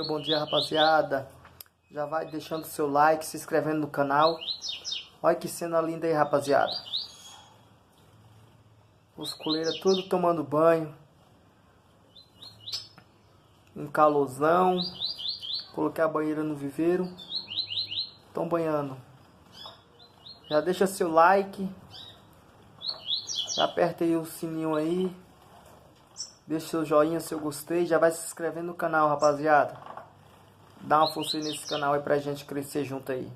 Bom dia, rapaziada. Já vai deixando seu like, se inscrevendo no canal. Olha que cena linda aí, rapaziada. Os coleiros tudo tomando banho. Um calorzão. Coloquei a banheira no viveiro. Estão banhando. Já deixa seu like. Já aperta aí o sininho aí. Deixa seu joinha, seu gostei. Já vai se inscrevendo no canal, rapaziada. Dá uma força aí nesse canal aí pra gente crescer junto aí.